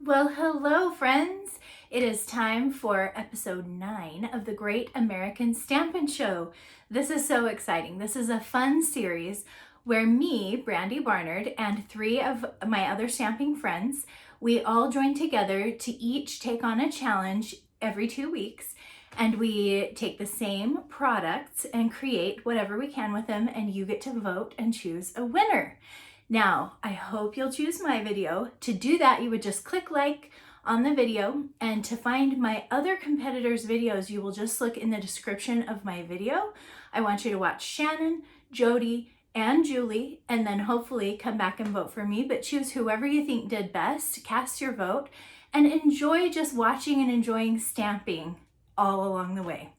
Well, hello friends! It is time for episode 9 of the Great American Stampin Show. This is so exciting. This is a fun series where me, Brandy Barnard, and 3 of my other stamping friends, we all join together to each take on a challenge every 2 weeks. And we take the same products and create whatever we can with them, and you get to vote and choose a winner. Now, I hope you'll choose my video. To do that, you would just click like on the video, and to find my other competitors' videos, you will just look in the description of my video. I want you to watch Shannon, Jody, and Julie, and then hopefully come back and vote for me, but choose whoever you think did best, cast your vote, and enjoy just watching and enjoying stamping all along the way.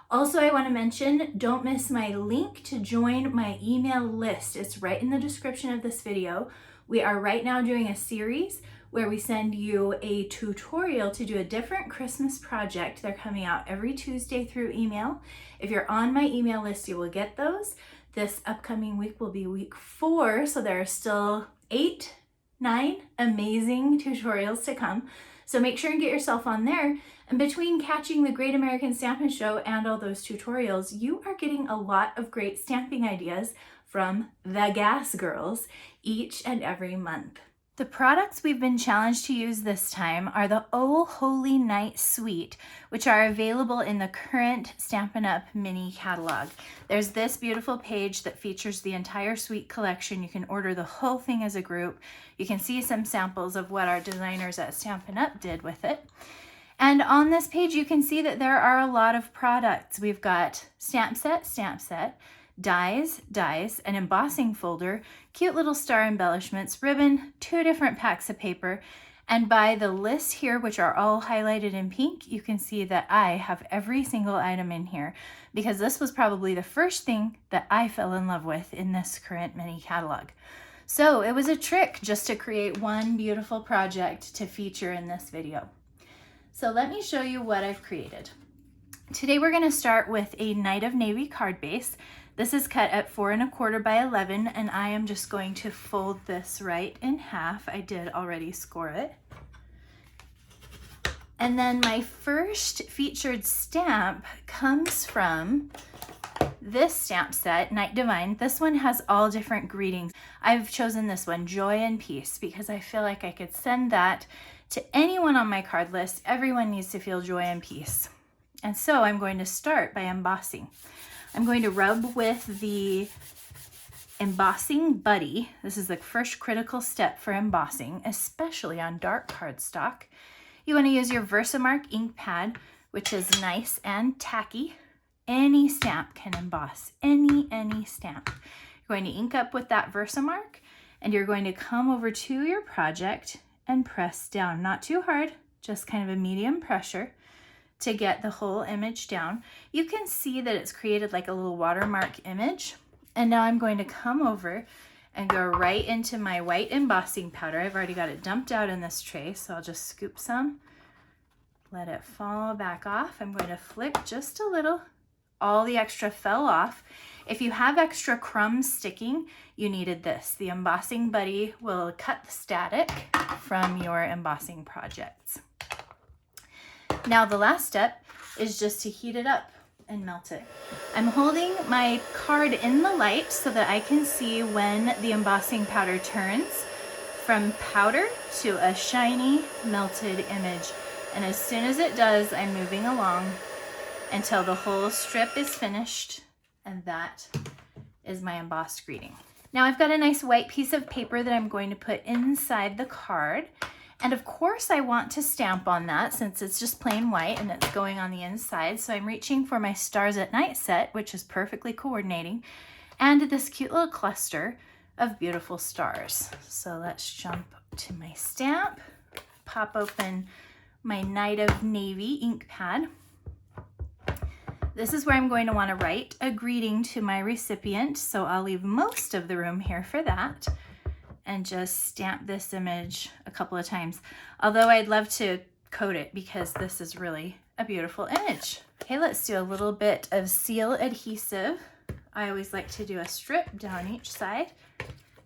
Also, I want to mention, don't miss my link to join my email list. It's right in the description of this video. We are right now doing a series where we send you a tutorial to do a different Christmas project. They're coming out every Tuesday through email. If you're on my email list, you will get those. This upcoming week will be week 4, so there are still 8, 9 amazing tutorials to come. So make sure and get yourself on there. And between catching the Great American Stampin Show and all those tutorials, you are getting a lot of great stamping ideas from the Gas Girls each and every month. The products we've been challenged to use this time are the Oh Holy Night Suite, which are available in the current Stampin' Up! Mini catalog. There's this beautiful page that features the entire suite collection. You can order the whole thing as a group. You can see some samples of what our designers at Stampin' Up! Did with it. And on this page, you can see that there are a lot of products. We've got stamp set, dies, an embossing folder, cute little star embellishments, ribbon, 2 different packs of paper, and by the list here, which are all highlighted in pink, you can see that I have every single item in here because this was probably the first thing that I fell in love with in this current mini catalog. So it was a trick just to create one beautiful project to feature in this video. So let me show you what I've created. Today we're going to start with a Night of Navy card base. This is cut at 4 1/4 by 11, and I am just going to fold this right in half. I did already score it. And then my first featured stamp comes from this stamp set, Night Divine. This one has all different greetings. I've chosen this one, Joy and Peace, because I feel like I could send that to anyone on my card list. Everyone needs to feel joy and peace. And so I'm going to start by embossing. I'm going to rub with the embossing buddy. This is the first critical step for embossing, especially on dark cardstock. You want to use your Versamark ink pad, which is nice and tacky. Any stamp can emboss, any stamp. You're going to ink up with that Versamark, and you're going to come over to your project and press down, not too hard, just kind of a medium pressure to get the whole image down. You can see that it's created like a little watermark image. And now I'm going to come over and go right into my white embossing powder. I've already got it dumped out in this tray, so I'll just scoop some, let it fall back off. I'm going to flick just a little. All the extra fell off. If you have extra crumbs sticking, you needed this. The embossing buddy will cut the static from your embossing projects. Now the last step is just to heat it up and melt it. I'm holding my card in the light so that I can see when the embossing powder turns from powder to a shiny melted image. And as soon as it does, I'm moving along until the whole strip is finished, and that is my embossed greeting. Now I've got a nice white piece of paper that I'm going to put inside the card. And of course I want to stamp on that since it's just plain white and it's going on the inside. So I'm reaching for my Stars at Night set, which is perfectly coordinating, and this cute little cluster of beautiful stars. So let's jump to my stamp, pop open my Night of Navy ink pad. This is where I'm going to want to write a greeting to my recipient. So I'll leave most of the room here for that and just stamp this image a couple of times. Although I'd love to coat it because this is really a beautiful image. Okay, let's do a little bit of seal adhesive. I always like to do a strip down each side.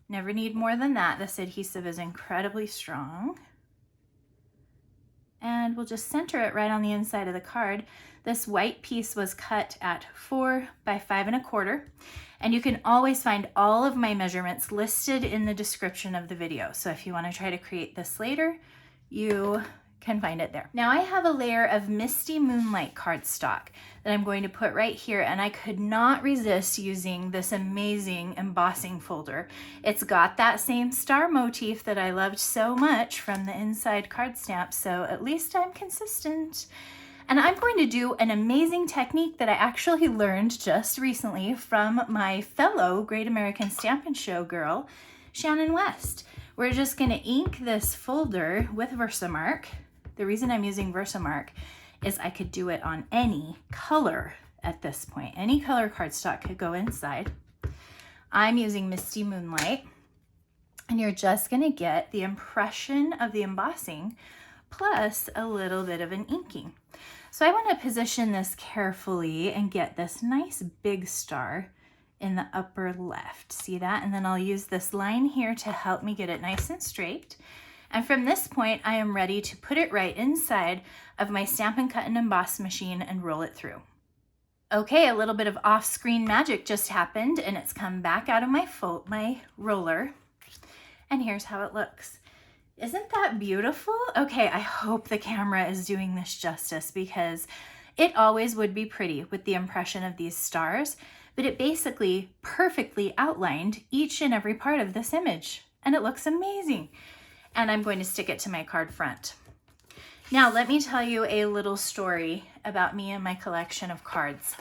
Never need more than that. This adhesive is incredibly strong. and we'll just center it right on the inside of the card. This white piece was cut at 4 by 5 1/4, and you can always find all of my measurements listed in the description of the video. So if you want to try to create this later, you can find it there. Now I have a layer of Misty Moonlight cardstock that I'm going to put right here, and I could not resist using this amazing embossing folder. It's got that same star motif that I loved so much from the inside card stamp, so at least I'm consistent. And I'm going to do an amazing technique that I actually learned just recently from my fellow Great American Stampin' Show girl, Shannon West. We're just gonna ink this folder with Versamark. The reason I'm using Versamark is I could do it on any color at this point. Any color cardstock could go inside. I'm using Misty Moonlight, and you're just gonna get the impression of the embossing plus a little bit of an inking. So I wanna position this carefully and get this nice big star in the upper left. See that? And then I'll use this line here to help me get it nice and straight. And from this point, I am ready to put it right inside of my Stampin' Cut and Emboss machine and roll it through. Okay, a little bit of off-screen magic just happened, and it's come back out of my roller. And here's how it looks. Isn't that beautiful? Okay, I hope the camera is doing this justice, because it always would be pretty with the impression of these stars, but it basically perfectly outlined each and every part of this image, and it looks amazing. And I'm going to stick it to my card front. Now, let me tell you a little story about me and my collection of cards.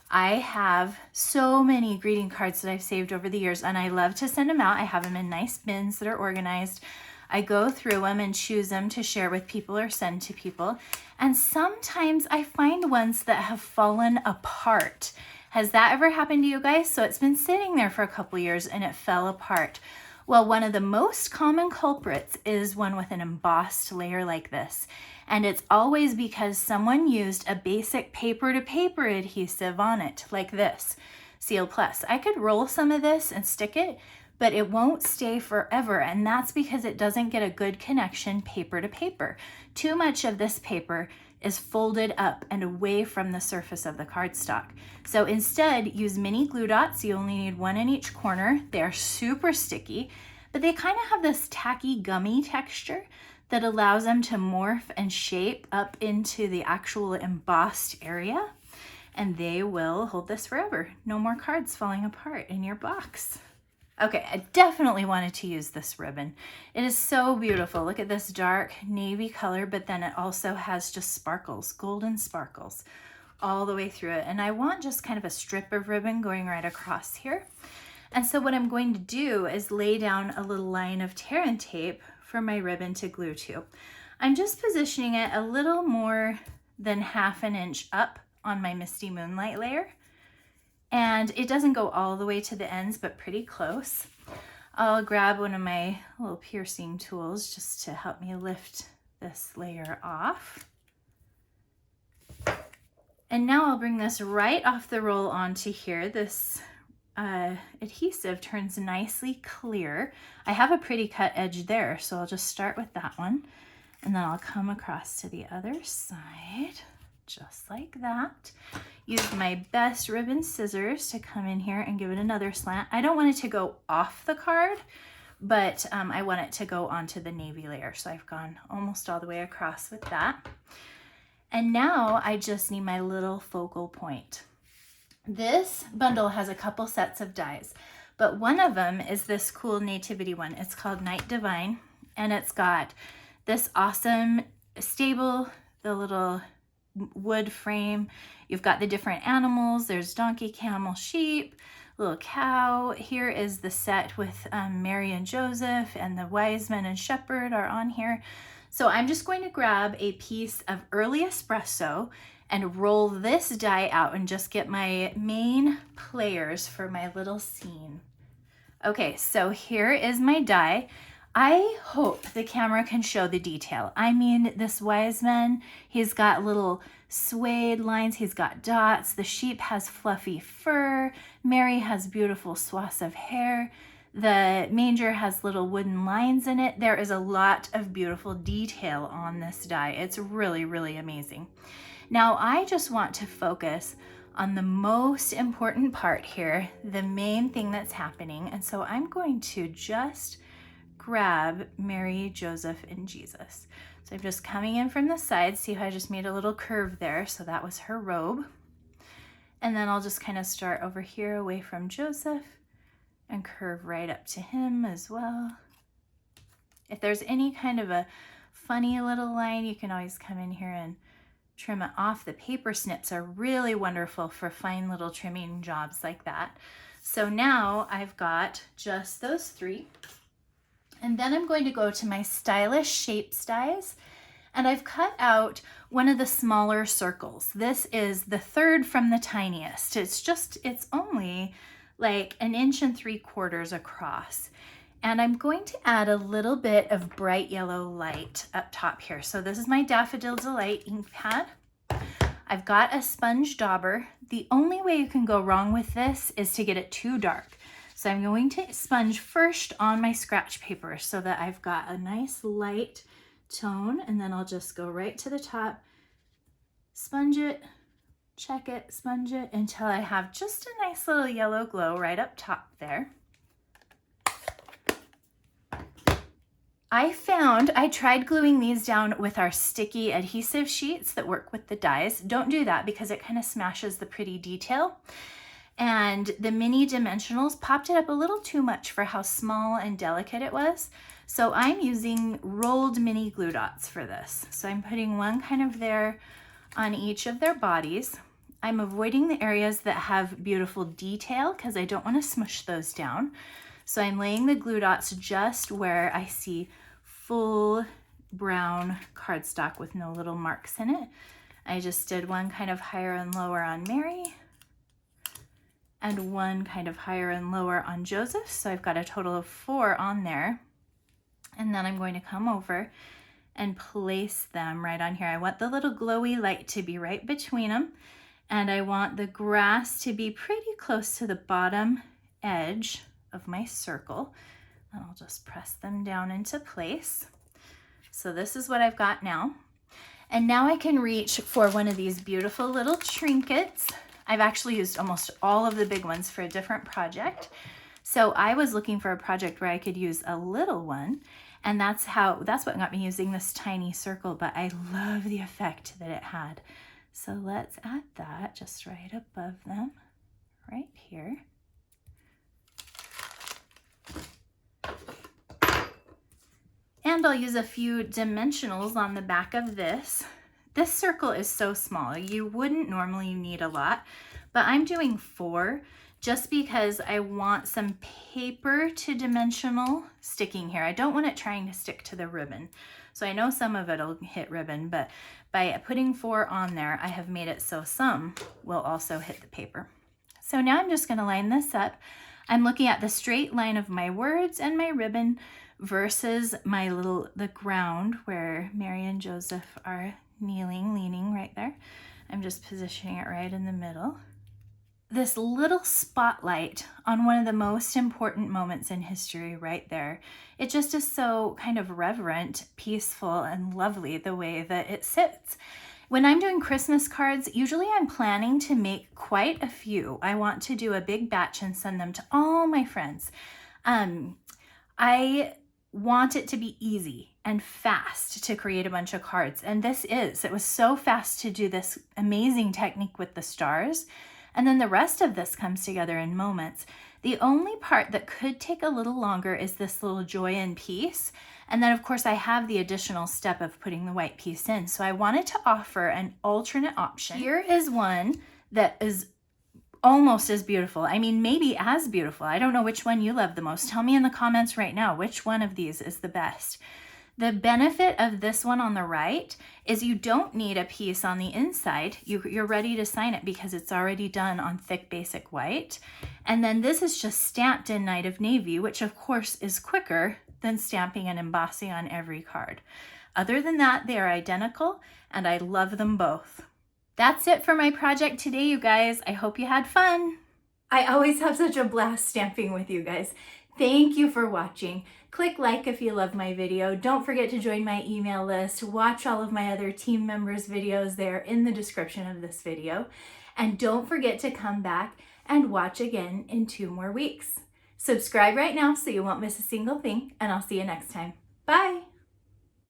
I have so many greeting cards that I've saved over the years, and I love to send them out. I have them in nice bins that are organized. I go through them and choose them to share with people or send to people. And sometimes I find ones that have fallen apart. Has that ever happened to you guys? So it's been sitting there for a couple years and it fell apart. Well, one of the most common culprits is one with an embossed layer like this. And it's always because someone used a basic paper-to-paper adhesive on it, like this, Seal Plus. I could roll some of this and stick it, but it won't stay forever. And that's because it doesn't get a good connection paper to paper. Too much of this paper is folded up and away from the surface of the cardstock. So instead, use mini glue dots. You only need one in each corner. They're super sticky, but they kind of have this tacky gummy texture that allows them to morph and shape up into the actual embossed area, and they will hold this forever. No more cards falling apart in your box. Okay, I definitely wanted to use this ribbon. It is so beautiful. Look at this dark navy color, but then it also has just sparkles, golden sparkles all the way through it. And I want just kind of a strip of ribbon going right across here. And so what I'm going to do is lay down a little line of tear and tape for my ribbon to glue to. I'm just positioning it a little more than 1/2 inch up on my Misty Moonlight layer. And it doesn't go all the way to the ends, but pretty close. I'll grab one of my little piercing tools just to help me lift this layer off. And now I'll bring this right off the roll onto here. This adhesive turns nicely clear. I have a pretty cut edge there, so I'll just start with that one. And then I'll come across to the other side, just like that. Use my best ribbon scissors to come in here and give it another slant. I don't want it to go off the card, but I want it to go onto the navy layer. So I've gone almost all the way across with that. And now I just need my little focal point. This bundle has a couple sets of dies, but one of them is this cool nativity one. It's called Night Divine, and it's got this awesome stable, the little wood frame. You've got the different animals. There's donkey, camel, sheep, little cow. Here is the set with Mary and Joseph, and the wise men and shepherd are on here. So I'm just going to grab a piece of early espresso and roll this die out and just get my main players for my little scene. Okay, so here is my die. I hope the camera can show the detail. I mean, this wise man, he's got little suede lines, he's got dots, the sheep has fluffy fur, Mary has beautiful swaths of hair. The manger has little wooden lines in it. There is a lot of beautiful detail on this die. It's really, really amazing. Now I just want to focus on the most important part here, the main thing that's happening. And so I'm going to just grab Mary, Joseph, and Jesus. So I'm just coming in from the side. See how I just made a little curve there? So that was her robe. And then I'll just kind of start over here away from Joseph and curve right up to him as well. If there's any kind of a funny little line, you can always come in here and trim it off. The paper snips are really wonderful for fine little trimming jobs like that. So now I've got just those three. And then I'm going to go to my stylish shapes dies. And I've cut out one of the smaller circles. This is the third from the tiniest. It's only like 1.75 inches across. And I'm going to add a little bit of bright yellow light up top here. So this is my Daffodil Delight ink pad. I've got a sponge dauber. The only way you can go wrong with this is to get it too dark. So I'm going to sponge first on my scratch paper so that I've got a nice light tone, and then I'll just go right to the top, sponge it, check it, sponge it until I have just a nice little yellow glow right up top there. I tried gluing these down with our sticky adhesive sheets that work with the dies. Don't do that because it kind of smashes the pretty detail. And the mini dimensionals popped it up a little too much for how small and delicate it was. So I'm using rolled mini glue dots for this. So I'm putting one kind of there on each of their bodies. I'm avoiding the areas that have beautiful detail because I don't want to smush those down. So I'm laying the glue dots just where I see full brown cardstock with no little marks in it. I just did one kind of higher and lower on Mary and one kind of higher and lower on Joseph. So I've got a total of 4 on there. And then I'm going to come over and place them right on here. I want the little glowy light to be right between them. And I want the grass to be pretty close to the bottom edge of my circle. And I'll just press them down into place. So this is what I've got now. And now I can reach for one of these beautiful little trinkets. I've actually used almost all of the big ones for a different project. So I was looking for a project where I could use a little one. And that's what got me using this tiny circle, but I love the effect that it had. So let's add that just right above them, right here. And I'll use a few dimensionals on the back of this. This circle is so small. You wouldn't normally need a lot, but I'm doing 4 just because I want some paper to dimensional sticking here. I don't want it trying to stick to the ribbon. So I know some of it'll hit ribbon, but by putting 4 on there, I have made it so some will also hit the paper. So now I'm just gonna line this up. I'm looking at the straight line of my words and my ribbon versus the ground where Mary and Joseph are kneeling, leaning right there. I'm just positioning it right in the middle. This little spotlight on one of the most important moments in history right there. It just is so kind of reverent, peaceful, and lovely the way that it sits. When I'm doing Christmas cards, usually I'm planning to make quite a few. I want to do a big batch and send them to all my friends. I want it to be easy and fast to create a bunch of cards. And it was so fast to do this amazing technique with the stars. And then the rest of this comes together in moments. The only part that could take a little longer is this little joy and peace. And then of course I have the additional step of putting the white piece in. So I wanted to offer an alternate option. Here is one that is almost as beautiful. I mean, maybe as beautiful. I don't know which one you love the most. Tell me in the comments right now, which one of these is the best. The benefit of this one on the right is you don't need a piece on the inside. You're ready to sign it because it's already done on thick basic white. And then this is just stamped in Night of Navy, which of course is quicker than stamping and embossing on every card. Other than that, they are identical and I love them both. That's it for my project today, you guys. I hope you had fun. I always have such a blast stamping with you guys. Thank you for watching. Click like if you love my video. Don't forget to join my email list. Watch all of my other team members' videos there in the description of this video. And don't forget to come back and watch again in 2 more weeks. Subscribe right now so you won't miss a single thing, and I'll see you next time. Bye!